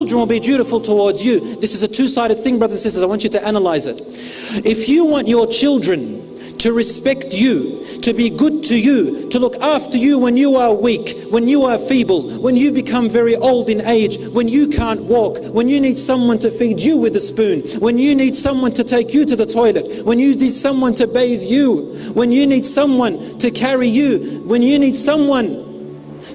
children will be dutiful towards you. This is a two-sided thing, brothers and sisters. I want you to analyze it. If you want your children to respect you, to be good to you, to look after you when you are weak, when you are feeble, when you become very old in age, when you can't walk, when you need someone to feed you with a spoon, when you need someone to take you to the toilet, when you need someone to bathe you, when you need someone to carry you, when you need someone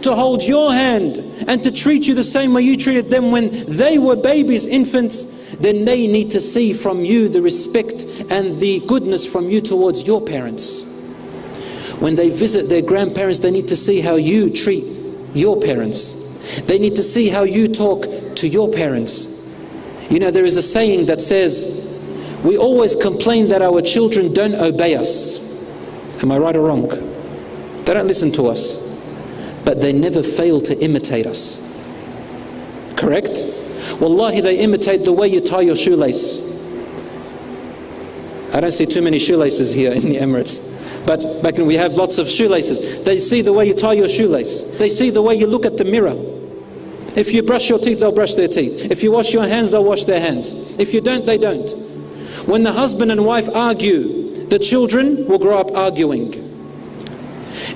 to hold your hand and to treat you the same way you treated them when they were babies, infants, then they need to see from you the respect and the goodness from you towards your parents. When they visit their grandparents, they need to see how you treat your parents. They need to see how you talk to your parents. You know, there is a saying that says, we always complain that our children don't obey us. Am I right or wrong? They don't listen to us, but they never fail to imitate us. Correct? Wallahi, they imitate the way you tie your shoelace. I don't see too many shoelaces here in the Emirates. But back when we have lots of shoelaces, they see the way you tie your shoelace. They see the way you look at the mirror. If you brush your teeth, they'll brush their teeth. If you wash your hands, they'll wash their hands. If you don't, they don't. When the husband and wife argue, the children will grow up arguing.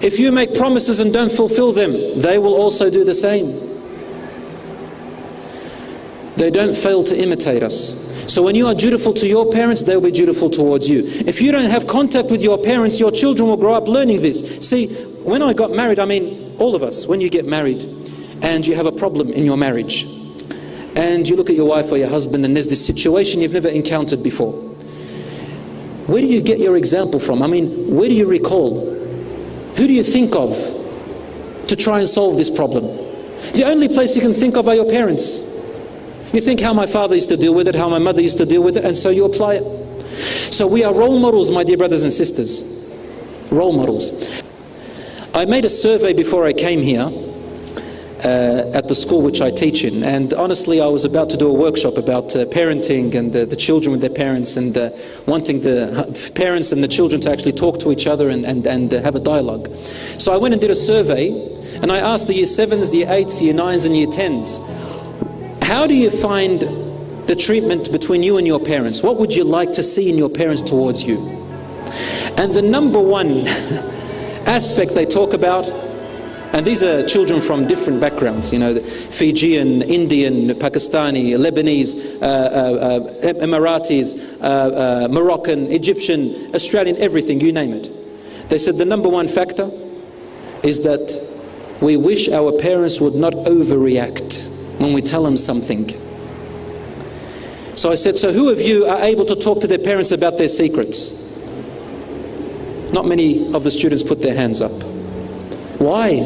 If you make promises and don't fulfill them, they will also do the same. They don't fail to imitate us. So when you are dutiful to your parents, they'll be dutiful towards you. If you don't have contact with your parents, your children will grow up learning this. See, when I got married, I mean, all of us, when you get married and you have a problem in your marriage, and you look at your wife or your husband and there's this situation you've never encountered before, where do you get your example from? I mean, where do you recall? Who do you think of to try and solve this problem? The only place you can think of are your parents. You think how my father used to deal with it, how my mother used to deal with it, and so you apply it. So we are role models, my dear brothers and sisters. Role models. I made a survey before I came here at the school which I teach in, and honestly I was about to do a workshop about parenting and the children with their parents, and wanting the parents and the children to actually talk to each other and have a dialogue. So I went and did a survey, and I asked the year 7s, the year 8s, year 9s and year 10s, how do you find the treatment between you and your parents? What would you like to see in your parents towards you? And the number one aspect they talk about, and these are children from different backgrounds, you know, Fijian, Indian, Pakistani, Lebanese, Emiratis, Moroccan, Egyptian, Australian, everything, you name it. They said the number one factor is that we wish our parents would not overreact when we tell them something. So I said, so who of you are able to talk to their parents about their secrets? Not many of the students put their hands up. Why?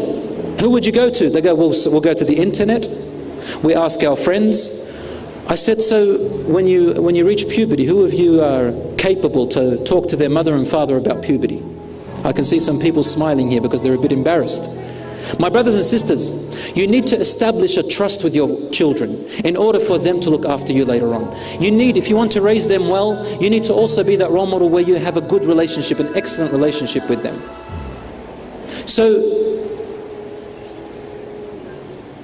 Who would you go to? They go, well, we'll go to the internet. We ask our friends. I said, so when you reach puberty, who of you are capable to talk to their mother and father about puberty? I can see some people smiling here because they're a bit embarrassed. My brothers and sisters, you need to establish a trust with your children in order for them to look after you later on. You need, if you want to raise them well, you need to also be that role model where you have a good relationship, an excellent relationship with them. So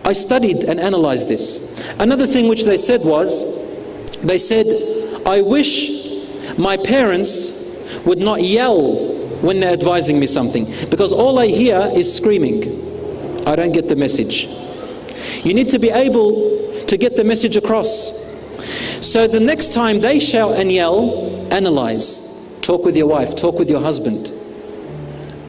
I studied and analyzed this. Another thing which they said was, they said, I wish my parents would not yell when they're advising me something, because all I hear is screaming. I don't get the message. You need to be able to get the message across. So the next time they shout and yell, analyze. Talk with your wife, talk with your husband.